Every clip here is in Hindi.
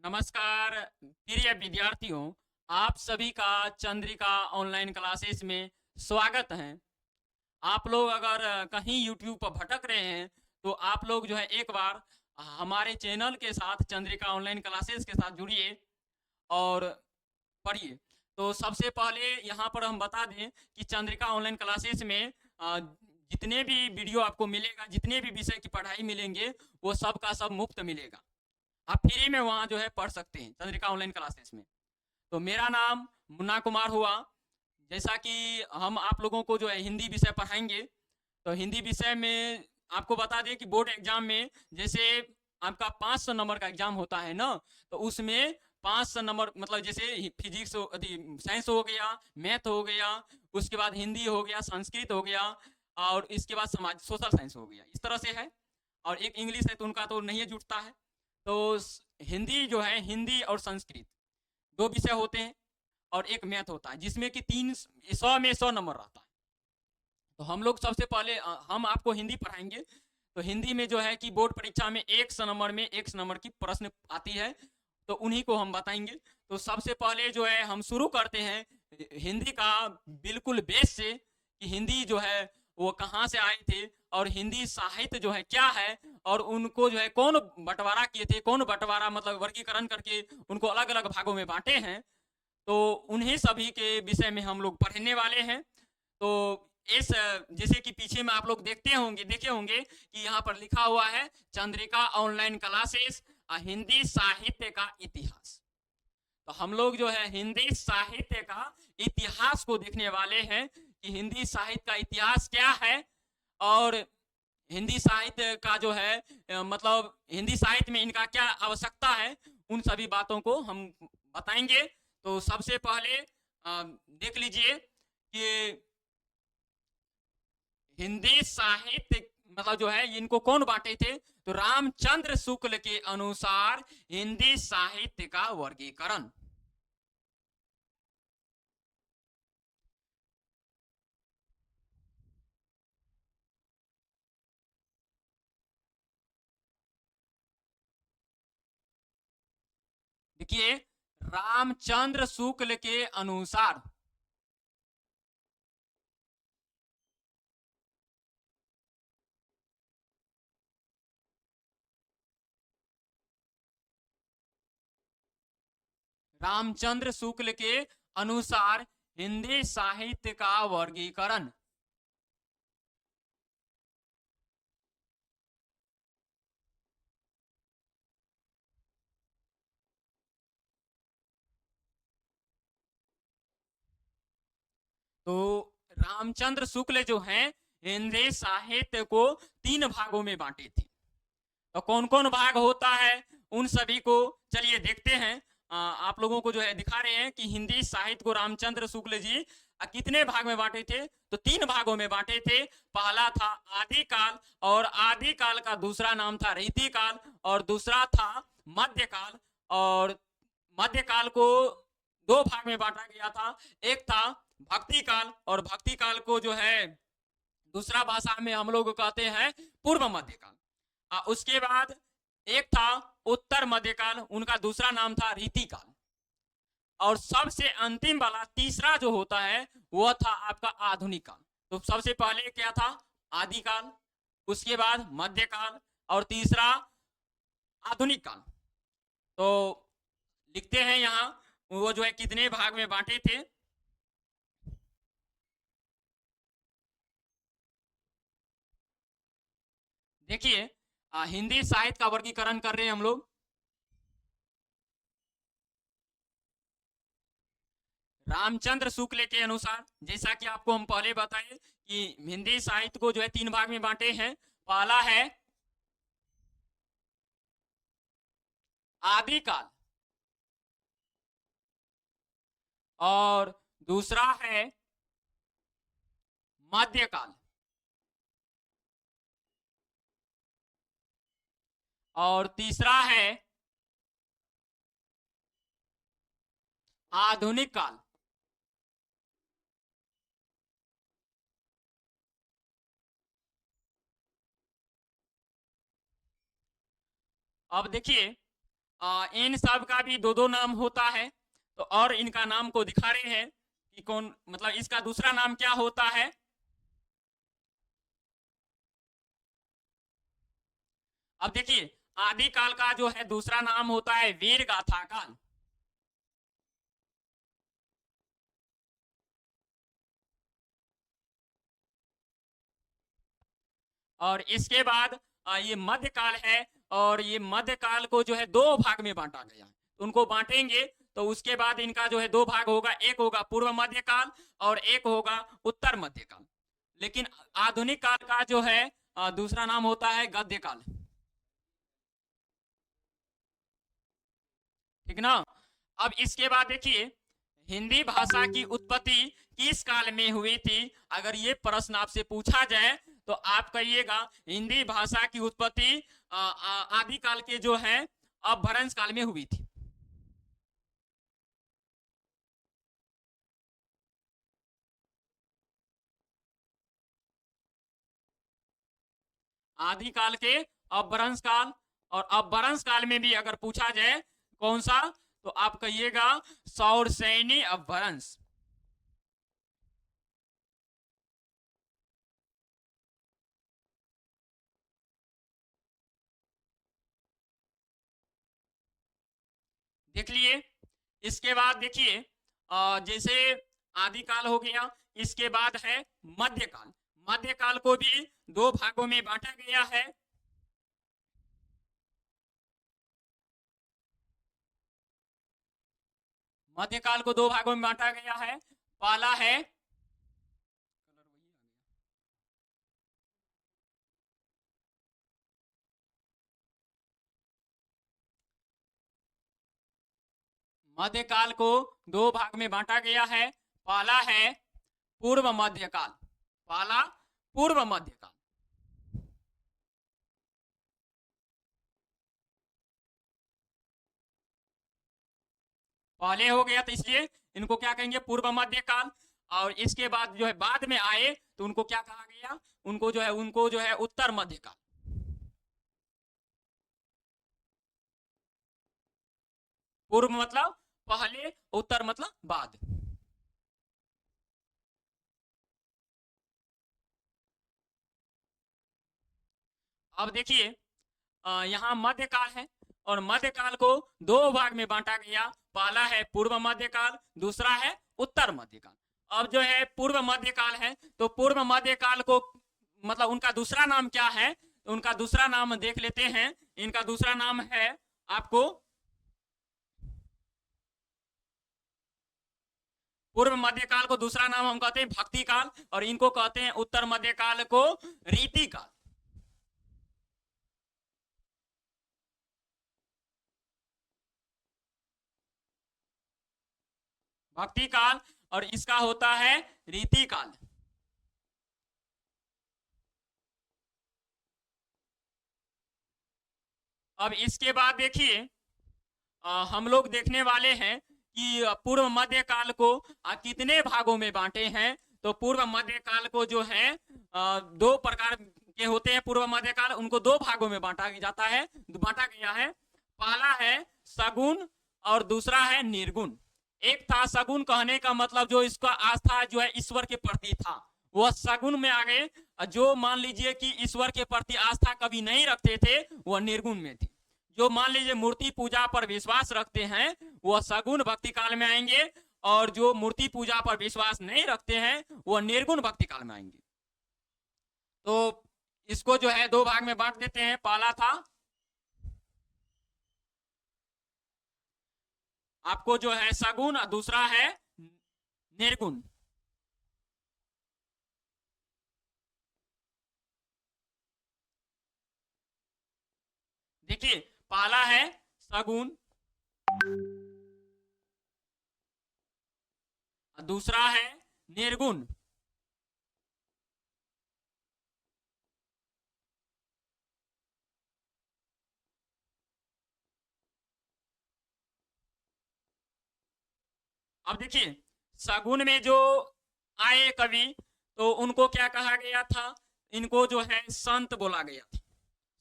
नमस्कार प्रिय विद्यार्थियों, आप सभी का चंद्रिका ऑनलाइन क्लासेस में स्वागत है। आप लोग अगर कहीं यूट्यूब पर भटक रहे हैं तो आप लोग जो है एक बार हमारे चैनल के साथ चंद्रिका ऑनलाइन क्लासेस के साथ जुड़िए और पढ़िए। तो सबसे पहले यहाँ पर हम बता दें कि चंद्रिका ऑनलाइन क्लासेस में जितने भी वीडियो आपको मिलेगा, जितने भी विषय की पढ़ाई मिलेंगे, वो सब का सब मुफ्त मिलेगा। आप फ्री में वहाँ जो है पढ़ सकते हैं चंद्रिका ऑनलाइन क्लासेस में। तो मेरा नाम मुन्ना कुमार हुआ। जैसा कि हम आप लोगों को जो है हिंदी विषय पढ़ाएंगे, तो हिंदी विषय में आपको बता दें कि बोर्ड एग्जाम में जैसे आपका 500 नंबर का एग्जाम होता है ना, तो उसमें 500 नंबर मतलब जैसे फिजिक्स साइंस हो गया, मैथ हो गया, उसके बाद हिंदी हो गया, संस्कृत हो गया, और इसके बाद समाज सोशल साइंस हो गया, इस तरह से है। और एक इंग्लिश है तो उनका तो नहीं जुटता है। तो हिंदी जो है, हिंदी और संस्कृत दो विषय होते हैं, और एक मैथ होता है जिसमें कि 300 में 100 नंबर रहता है। तो हम लोग सबसे पहले हम आपको हिंदी पढ़ाएंगे। तो हिंदी में जो है कि बोर्ड परीक्षा में 100 नंबर में 100 नंबर की प्रश्न आती है, तो उन्हीं को हम बताएंगे। तो सबसे पहले जो है हम शुरू करते हैं हिंदी का बिल्कुल बेस से, कि हिंदी जो है वो कहाँ से आए थे, और हिंदी साहित्य जो है क्या है, और उनको जो है कौन बंटवारा किए थे, कौन बंटवारा मतलब वर्गीकरण करके उनको अलग अलग भागों में बांटे हैं। तो उन्हीं सभी के विषय में हम लोग पढ़ने वाले हैं। तो इस जैसे कि पीछे में आप लोग देखे होंगे कि यहाँ पर लिखा हुआ है चंद्रिका ऑनलाइन क्लासेस हिंदी साहित्य का इतिहास। तो हम लोग जो है हिंदी साहित्य का इतिहास को देखने वाले हैं कि हिंदी साहित्य का इतिहास क्या है, और हिंदी साहित्य का जो है मतलब हिंदी साहित्य में इनका क्या आवश्यकता है, उन सभी बातों को हम बताएंगे। तो सबसे पहले देख लीजिए कि हिंदी साहित्य मतलब जो है इनको कौन बांटे थे। तो रामचंद्र शुक्ल के अनुसार हिंदी साहित्य का वर्गीकरण। देखिए, रामचंद्र शुक्ल के अनुसार रामचंद्र शुक्ल के अनुसार हिंदी साहित्य का वर्गीकरण। तो रामचंद्र शुक्ल जो हैं हिंदी साहित्य को 3 भागों में बांटे थे। तो कौन कौन भाग होता है उन सभी को चलिए देखते हैं। आप लोगों को जो है दिखा रहे हैं कि हिंदी साहित्य को रामचंद्र शुक्ल जी कितने भाग में बांटे थे। तो 3 भागों में बांटे थे। पहला था आदिकाल, और आदिकाल का दूसरा नाम था रीतिकाल, और दूसरा था मध्यकाल। और मध्यकाल को 2 भाग में बांटा गया था। एक था भक्ति काल, और भक्ति काल को जो है दूसरा भाषा में हम लोग कहते हैं पूर्व मध्यकाल। उसके बाद एक था उत्तर मध्यकाल, उनका दूसरा नाम था रीतिकाल। और सबसे अंतिम वाला तीसरा जो होता है वह था आपका आधुनिक काल। तो सबसे पहले क्या था, आदिकाल, उसके बाद मध्यकाल, और तीसरा आधुनिक काल। तो लिखते हैं यहाँ वो जो है कितने भाग में बांटे थे। देखिए, हिंदी साहित्य का वर्गीकरण कर रहे हैं हम लोग। रामचंद्र शुक्ल के अनुसार, जैसा कि आपको हम पहले बताए कि हिंदी साहित्य को जो है 3 भाग में बांटे हैं। पहला है आदिकाल, और दूसरा है मध्यकाल, और तीसरा है आधुनिक काल। अब देखिए, इन सब का भी दो दो नाम होता है। तो और इनका नाम को दिखा रहे हैं कि कौन, मतलब इसका दूसरा नाम क्या होता है। अब देखिए, आदिकाल का जो है दूसरा नाम होता है वीर गाथा काल। और इसके बाद ये मध्यकाल है, और ये मध्यकाल को जो है दो भाग में बांटा गया है। तो उनको बांटेंगे तो उसके बाद इनका जो है दो भाग होगा, एक होगा पूर्व मध्यकाल और एक होगा उत्तर मध्यकाल। लेकिन आधुनिक काल का जो है दूसरा नाम होता है गद्य काल। ठीक ना। अब इसके बाद देखिए, हिंदी भाषा की उत्पत्ति किस काल में हुई थी, अगर ये प्रश्न आपसे पूछा जाए तो आप कहिएगा हिंदी भाषा की उत्पत्ति आदिकाल के जो है अपभ्रंश काल में हुई थी। आदिकाल के अपभ्रंश काल, और अपभ्रंश काल में भी अगर पूछा जाए कौन सा, तो आप कहिएगा सौरसैनी अपभ्रंश। देख लिए। इसके बाद देखिए, जैसे आदिकाल हो गया, इसके बाद है मध्यकाल। मध्यकाल को भी दो भागों में बांटा गया है। मध्यकाल को दो भागों में बांटा गया है। पहला है, मध्यकाल को दो भाग में बांटा गया है। पहला है पूर्व मध्यकाल। पहला पूर्व मध्यकाल। पहले हो गया तो इसलिए इनको क्या कहेंगे, पूर्व मध्यकाल। और इसके बाद जो है बाद में आए तो उनको क्या कहा गया, उनको जो है उत्तर मध्यकाल। पूर्व मतलब पहले, उत्तर मतलब बाद। अब देखिए, यहाँ मध्यकाल है, और मध्यकाल को दो भाग में बांटा गया। पहला है पूर्व मध्यकाल, दूसरा है उत्तर मध्यकाल। अब जो है पूर्व मध्यकाल है, तो पूर्व मध्यकाल को मतलब उनका दूसरा नाम क्या है, तो उनका दूसरा नाम देख लेते हैं। इनका दूसरा नाम है आपको, पूर्व मध्यकाल को दूसरा नाम हम कहते हैं भक्ति काल, और इनको कहते हैं उत्तर मध्यकाल को रीति काल। भक्ति काल, और इसका होता है रीति काल। अब इसके बाद देखिए, हम लोग देखने वाले हैं कि पूर्व मध्य काल को कितने भागों में बांटे हैं। तो पूर्व मध्य काल को जो है दो प्रकार के होते हैं। पूर्व मध्य काल, उनको दो भागों में बांटा जाता है, बांटा गया है। पहला है सगुण और दूसरा है निर्गुण। एक था सगुण, कहने का मतलब जो इसका आस्था जो है ईश्वर के प्रति था, वह सगुण में आ गए। जो मान लीजिए कि ईश्वर के प्रति आस्था कभी नहीं रखते थे, वह निर्गुण में थे। जो मान लीजिए मूर्ति पूजा पर विश्वास रखते हैं, वह सगुण भक्ति काल में आएंगे, और जो मूर्ति पूजा पर विश्वास नहीं रखते हैं, वह निर्गुण भक्ति काल में आएंगे। तो इसको जो है दो भाग में बांट देते हैं। पहला था आपको जो है सगुण, और दूसरा है निर्गुण। देखिए, पहला है सगुण, दूसरा है निर्गुण। अब देखिए, सगुन में जो आए कवि, तो उनको क्या कहा गया था, इनको जो है संत बोला गया था।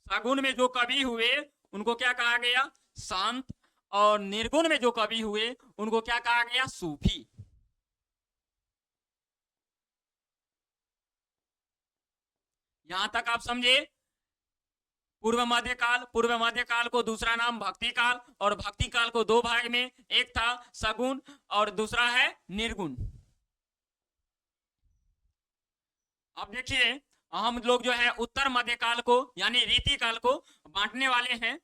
सगुन में जो कवि हुए, उनको क्या कहा गया, शांत और निर्गुण में जो कवि हुए उनको क्या कहा गया? सूफी। यहां तक आप समझे? पूर्व मध्य काल को दूसरा नाम भक्ति काल, और भक्ति काल को दो भाग में, एक था सगुण और दूसरा है निर्गुण। अब देखिए, हम लोग जो है उत्तर मध्य काल को यानी रीति काल को बांटने वाले हैं।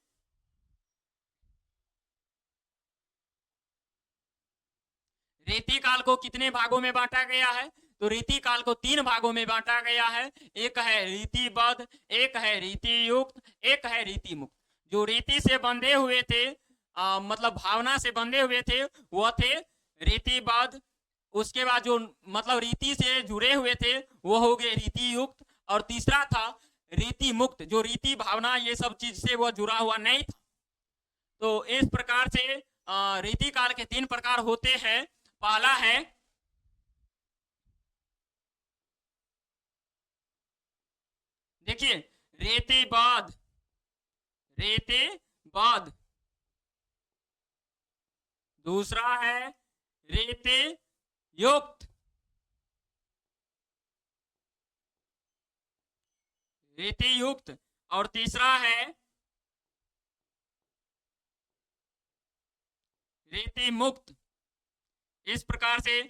रीति काल को कितने भागों में बांटा गया है? तो रीति काल को तीन भागों में बांटा गया है। एक है रीतिबद्ध, एक है रीति युक्त, एक है रीति मुक्त। जो रीति से बंधे हुए थे, मतलब भावना से बंधे हुए थे, वह थे रीतिबद्ध। उसके बाद जो मतलब रीति से जुड़े हुए थे वो हो गए रीति युक्त, और तीसरा था रीति मुक्त, जो रीति भावना ये सब चीज से वह जुड़ा हुआ नहीं था। तो इस प्रकार से रीति काल के तीन प्रकार होते हैं। पहला है देखिए रीतिबद्ध, रीतिबद्ध। दूसरा है रीति युक्त, रीति युक्त, और तीसरा है रीति मुक्त। इस प्रकार से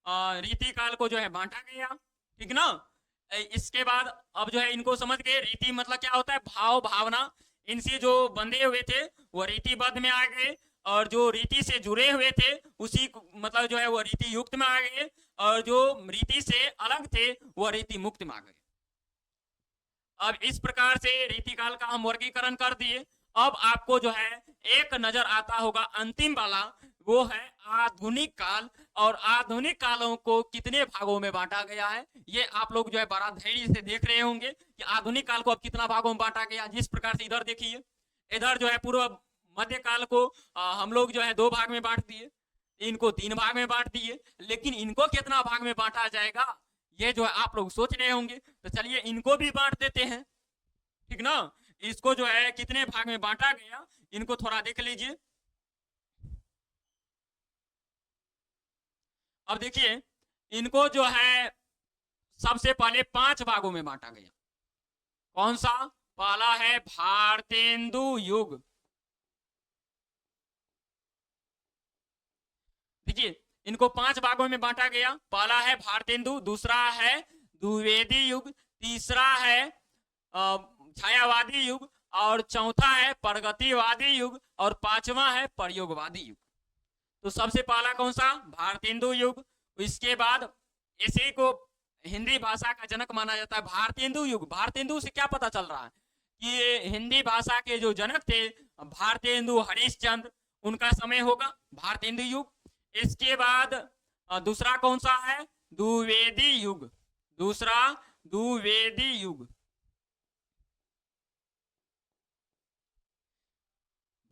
रीति काल को जो है बांटा गया, ठीक ना। इसके बाद अब जो है इनको समझ गए, रीति मतलब क्या होता है? भाव भावना, इनसे जो बंधे हुए थे वो रीतिबद्ध में आ गए, और जो रीति से जुड़े हुए थे उसी मतलब जो है वो रीति युक्त में आ गए, और जो रीति से अलग थे वो रीति मुक्त में आ गए। अब इस प्रकार से रीति काल का हम वर्गीकरण कर दिए। अब आपको जो है एक नजर आता होगा अंतिम वाला, वो है आधुनिक काल। और आधुनिक कालों को कितने भागों में बांटा गया है, ये आप लोग जो है बड़ा धैर्य से देख रहे होंगे कि आधुनिक काल को अब कितना भागों में बांटा गया। जिस प्रकार से इधर देखिए, इधर जो है पूर्व मध्य काल को हम लोग जो है दो भाग में बांट दिए, इनको तीन भाग में बांट दिए, लेकिन इनको कितना भाग में बांटा जाएगा ये जो है आप लोग सोच रहे होंगे। तो चलिए इनको भी बांट देते हैं, ठीक ना। इसको जो है कितने भाग में बांटा गया इनको थोड़ा देख लीजिए। अब देखिए, इनको जो है सबसे पहले 5 भागों में बांटा गया। कौन सा? पहला है भारतेंदु युग। देखिए, इनको 5 भागों में बांटा गया। पहला है भारतेंदु, दूसरा है द्विवेदी युग, तीसरा है छायावादी युग, और चौथा है प्रगतिवादी युग, और पांचवा है प्रयोगवादी युग। तो सबसे पहला कौन सा? भारतेंदु युग। इसके बाद इसी को हिंदी भाषा का जनक माना जाता है, भारतेंदु युग। भारतेंदु से क्या पता चल रहा है कि हिंदी भाषा के जो जनक थे भारतेंदु हरिश्चंद्र, उनका समय होगा भारतेंदु युग। इसके बाद दूसरा कौन सा है? द्विवेदी युग। दूसरा द्विवेदी युग,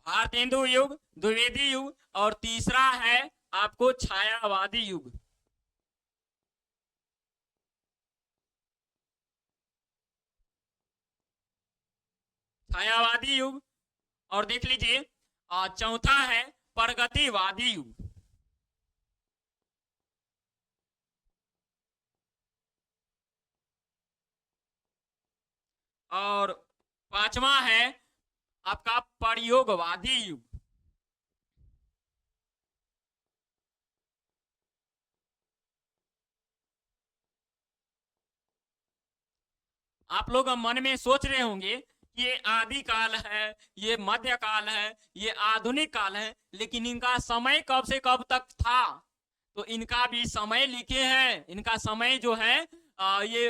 भारतेंदु युग, द्विवेदी युग, और तीसरा है आपको छायावादी युग। छायावादी युग, और देख लीजिए चौथा है प्रगतिवादी युग। और पांचवा है आपका प्रयोगवादी युग। आप लोग मन में सोच रहे होंगे कि ये आदि काल है, ये मध्य काल है, ये आधुनिक काल है, लेकिन इनका समय कब से कब तक था? तो इनका भी समय लिखे हैं। इनका समय जो है ये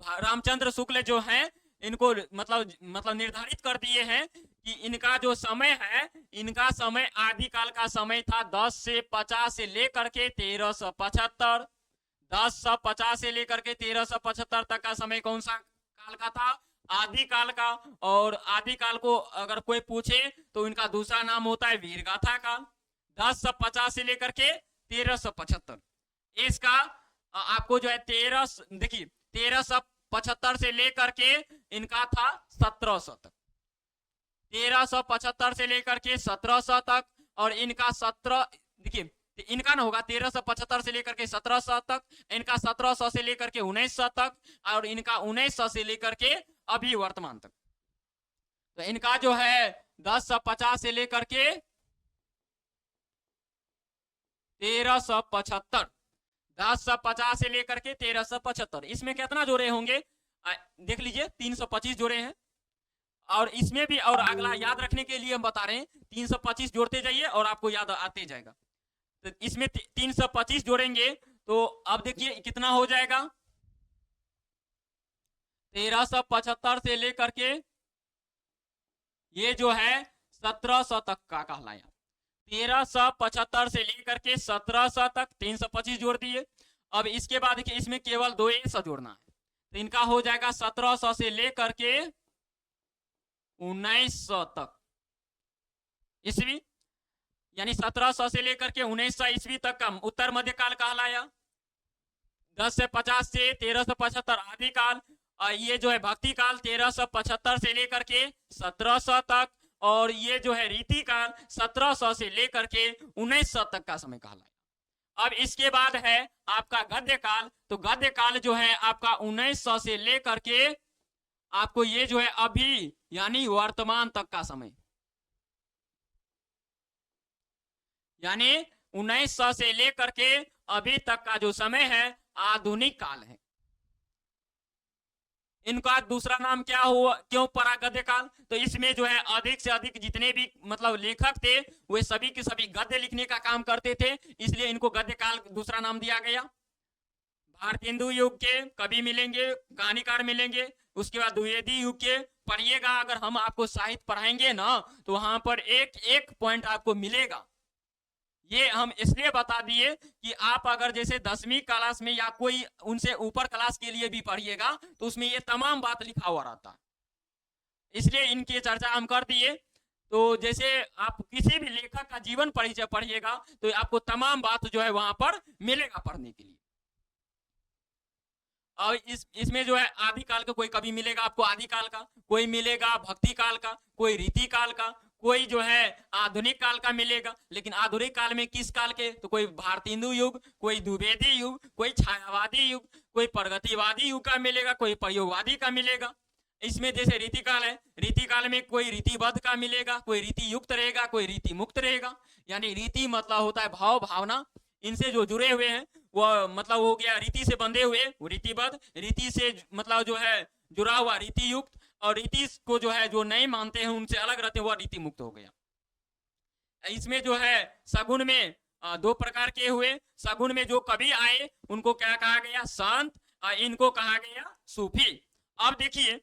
रामचंद्र शुक्ल जो है इनको मतलब निर्धारित कर दिए हैं कि इनका जो समय है, इनका समय आदिकाल का समय था 10 से 50 से लेकर के 1375। 1050 से लेकर के 1375 तक का समय कौन सा काल का था? आदिकाल का। और आदिकाल को अगर कोई पूछे तो इनका दूसरा नाम होता है वीरगाथा काल। 1050 से लेकर के 1375, इसका आपको जो है 1375 से लेकर के इनका था 1700 तक। 1375 से लेकर के 1700 तक, और इनका 17, देखिए इनका ना होगा 1375 से लेकर के 1700 तक, इनका 1700 से लेकर के 1900 तक, और इनका 1900 से लेकर के अभी वर्तमान तक। तो इनका जो है 1050 से लेकर के 1375, 1050 से लेकर के 1375, इसमें कितना जोड़े होंगे देख लीजिए, 325 जोड़े हैं। और इसमें भी, और अगला याद रखने के लिए हम बता रहे हैं, 325 जोड़ते जाइए और आपको याद आते जाएगा। तो इसमें 325 जोड़ेंगे तो अब देखिए कितना हो जाएगा, 1375 से लेकर के ये जो है 1700 तक का कहलाया। 1375 से लेकर के 1700 तक 325 जोड़ दिए। अब इसके बाद देखिए इसमें केवल 2 जोड़ना है, तो इनका हो जाएगा 1700 से लेकर के 1900 तक ईस्वी, यानी 1700 से लेकर के 1900 ईस्वी तक का उत्तर मध्यकाल कहलाया। 10 से 50 से 1375 आदि काल, ये जो है भक्ति काल 1375 से लेकर के 1700 तक, और ये जो है रीति काल 1700 से लेकर के 1900 तक का समय कहलाया। अब इसके बाद है आपका गद्य काल। तो गद्य काल जो है आपका 1900 से लेकर के आपको ये जो है अभी यानी वर्तमान तक का समय, यानी 1900 से लेकर के अभी तक का जो समय है आधुनिक काल है। इनका दूसरा नाम क्या हुआ, क्यों पड़ा गद्य काल? तो इसमें जो है अधिक से अधिक जितने भी मतलब लेखक थे वे सभी के सभी गद्य लिखने का काम करते थे, इसलिए इनको गद्य काल दूसरा नाम दिया गया। भारतेंदु युग के कवि मिलेंगे, कहानीकार मिलेंगे, उसके बाद द्विवेदी युग के पढ़िएगा। अगर हम आपको साहित्य पढ़ाएंगे ना तो वहां पर एक एक पॉइंट आपको मिलेगा। ये हम इसलिए बता दिए कि आप अगर जैसे 10वीं क्लास में या कोई उनसे ऊपर क्लास के लिए भी पढ़िएगा तो उसमें ये तमाम बात लिखा हुआ रहता है, इसलिए इनकी चर्चा हम कर दिए। तो जैसे आप किसी भी लेखक का जीवन परिचय पढ़िएगा तो आपको तमाम बात जो है वहां पर मिलेगा पढ़ने के लिए। और इसमें जो है आदि काल का कोई कवि मिलेगा आपको, आदि काल का कोई मिलेगा, भक्ति काल का कोई, रीति काल का कोई, जो है आधुनिक काल का मिलेगा। लेकिन आधुनिक काल में किस काल के? तो कोई भारतेंदु युग, कोई द्विवेदी युग, कोई छायावादी युग, कोई प्रगतिवादी युग का मिलेगा, कोई प्रयोगवादी का मिलेगा। इसमें जैसे रीति काल है, रीति काल में कोई रीतिबद्ध का मिलेगा, कोई रीति युक्त रहेगा, कोई रीति मुक्त रहेगा। यानी रीति मतलब होता है भाव भावना, इनसे जो जुड़े हुए हैं वो मतलब हो गया रीति से बंधे हुए वो रीतिबद्ध, रीति से मतलब जो है जुड़ा हुआ रीति युक्त, और रीति को जो है जो नहीं मानते हैं उनसे अलग रहते हैं वह रीति मुक्त हो गया। इसमें जो है सगुन में 2 प्रकार के हुए। सगुन में जो कवि आए उनको क्या कहा गया? संत। इनको कहा गया सूफी। अब देखिए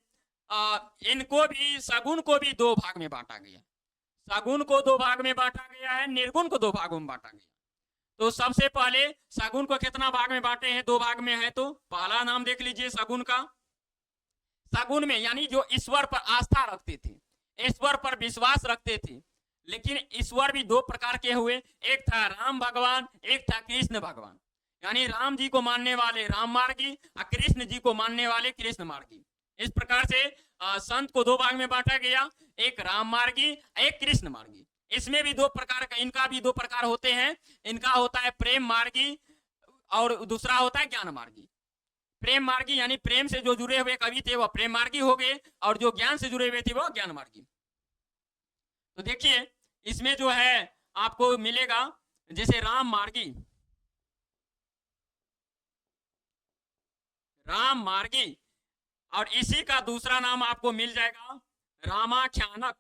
इनको भी, सगुन को भी 2 भाग में बांटा गया। सगुन को 2 भाग में बांटा गया है, निर्गुण को 2 भागों में बांटा गया। तो सबसे पहले सगुन को कितना भाग में बांटे हैं? 2 भाग में है। तो पहला नाम देख लीजिए सगुन का। सगुन में यानी जो ईश्वर पर आस्था रखते थे, ईश्वर पर विश्वास रखते थे। लेकिन ईश्वर भी 2 प्रकार के हुए, एक था राम भगवान, एक था कृष्ण भगवान। यानी राम जी को मानने वाले राम मार्गी और कृष्ण जी को मानने वाले कृष्ण मार्गी। इस प्रकार से संत को 2 भाग में बांटा गया, एक राम मार्गी, एक कृष्ण मार्गी। इसमें भी 2 प्रकार का, इनका भी 2 प्रकार होते हैं। इनका होता है प्रेम मार्गी और दूसरा होता है ज्ञान मार्गी। प्रेम मार्गी यानी प्रेम से जो जुड़े हुए कवि थे वह प्रेम मार्गी हो गए, और जो ज्ञान से जुड़े हुए थे वह ज्ञान मार्गी। तो देखिए इसमें जो है आपको मिलेगा जैसे राम मार्गी, राम मार्गी, और इसी का दूसरा नाम आपको मिल जाएगा रामाख्यानक।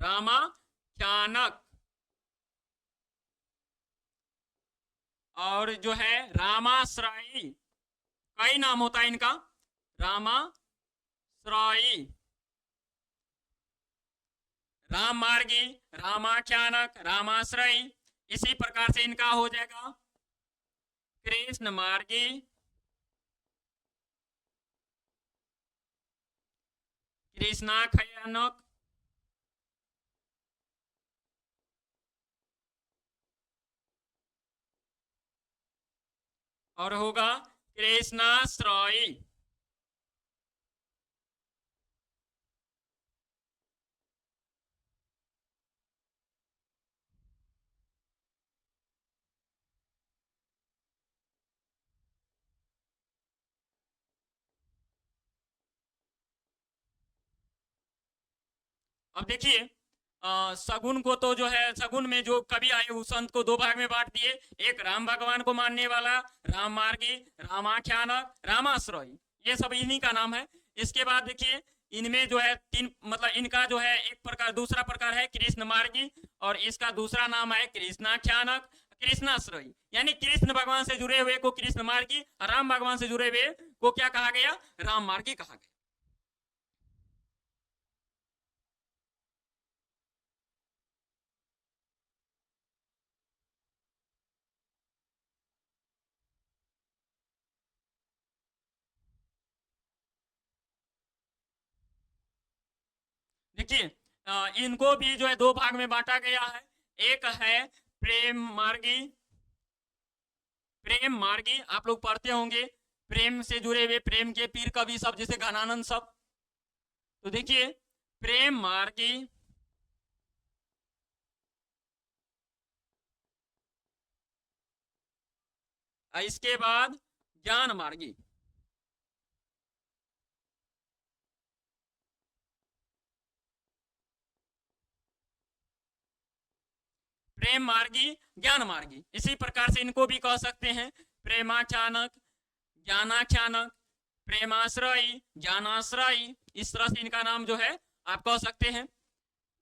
रामाख्यानक। और जो है रामाश्रयी, कई नाम होता है इनका, रामाश्रयी, राम मार्गी, रामाख्यानक, रामाश्रयी। इसी प्रकार से इनका हो जाएगा कृष्ण मार्गी, कृष्णाख्यानक, और होगा कृष्णाश्रयी। अब देखिए सगुन को तो जो है, सगुन में जो कवि आए उस संत को दो भाग में बांट दिए। एक राम भगवान को मानने वाला, राम मार्गी, रामाख्यानक, रामाश्रयी, ये सब इन्हीं का नाम है। इसके बाद देखिए इनमें जो है तीन, मतलब इनका जो है एक प्रकार, दूसरा प्रकार है कृष्ण मार्गी, और इसका दूसरा नाम है कृष्णाख्यानक, कृष्णाश्रयी। यानी कृष्ण भगवान से जुड़े हुए को कृष्ण मार्गी, राम भगवान से जुड़े हुए को क्या कहा गया, राम मार्गी कहा गया। देखिए इनको भी जो है दो भाग में बांटा गया है। एक है प्रेम मार्गी, प्रेम मार्गी आप लोग पढ़ते होंगे, प्रेम से जुड़े हुए, प्रेम के पीर कवि सब, जैसे घनानंद सब। तो देखिए प्रेम मार्गी, इसके बाद ज्ञान मार्गी। प्रेम मार्गी, ज्ञान मार्गी, इसी प्रकार से इनको भी कह सकते हैं प्रेमाख्यानक, ज्ञानाख्यानक, प्रेमाश्रयी, ज्ञानाश्रयी, इस तरह से इनका नाम जो है आप कह सकते हैं।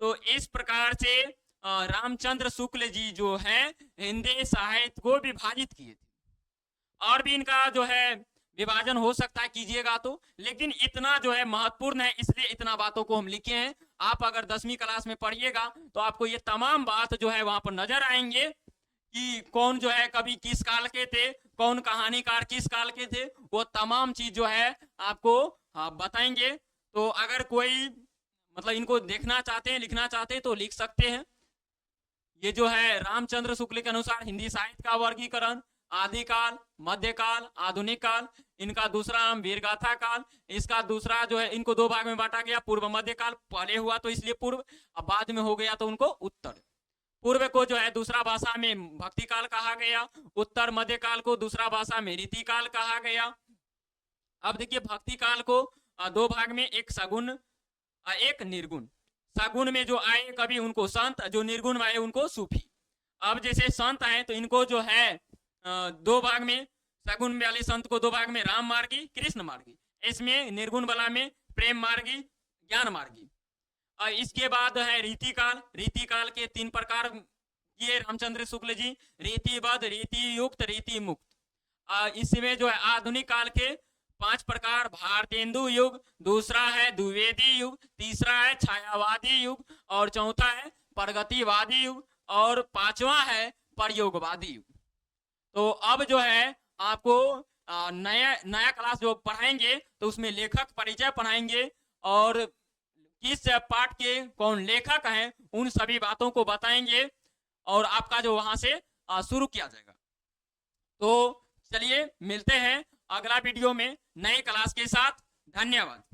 तो इस प्रकार से रामचंद्र शुक्ल जी जो है हिंदी साहित्य को विभाजित किए थे। और भी इनका जो है विभाजन हो सकता है कीजिएगा तो, लेकिन इतना जो है महत्वपूर्ण है, इसलिए इतना बातों को हम लिखे हैं। आप अगर 10वीं क्लास में पढ़िएगा तो आपको ये तमाम बात जो है वहां पर नजर आएंगे कि कौन जो है कवि किस काल के थे, कौन कहानीकार किस काल के थे, वो तमाम चीज जो है आपको बताएंगे। तो अगर कोई मतलब इनको देखना चाहते हैं, लिखना चाहते हैं तो लिख सकते हैं। ये जो है रामचंद्र शुक्ल के अनुसार हिंदी साहित्य का वर्गीकरण, आदिकाल, मध्यकाल, आधुनिक काल, इनका दूसरा नाम वीरगाथा काल, इसका दूसरा जो है, इनको दो भाग में बांटा गया, पूर्व मध्यकाल, पहले हुआ तो इसलिए पूर्व, अब बाद में हो गया तो उनको उत्तर। पूर्व को जो है दूसरा भाषा में भक्ति काल कहा गया, उत्तर मध्यकाल को दूसरा भाषा में रीति काल कहा गया। अब देखिए भक्ति काल को दो भाग में, एक सगुन, एक निर्गुण। सगुन में जो आए कवि उनको संत, जो निर्गुण में आए उनको सूफी। अब जैसे संत आए तो इनको जो है दो भाग में, सगुन वाले संत को दो भाग में, राम मार्गी, कृष्ण मार्गी। इसमें निर्गुण वाला में प्रेम मार्गी, ज्ञान मार्गी। इसके बाद है रीति काल। रीति काल के तीन प्रकार किए रामचंद्र शुक्ल जी, रीतिबद्ध, रीति युक्त, रीति मुक्त। इसमें जो है आधुनिक काल के 5 प्रकार, भारतेंदु युग, दूसरा है द्विवेदी युग, तीसरा है छायावादी युग, और चौथा है प्रगतिवादी युग, और पांचवा है प्रयोगवादी युग। तो अब जो है आपको नया नया क्लास जो पढ़ाएंगे तो उसमें लेखक परिचय पढ़ाएंगे, और किस पाठ के कौन लेखक हैं उन सभी बातों को बताएंगे, और आपका जो वहां से शुरू किया जाएगा। तो चलिए मिलते हैं अगला वीडियो में नए क्लास के साथ। धन्यवाद।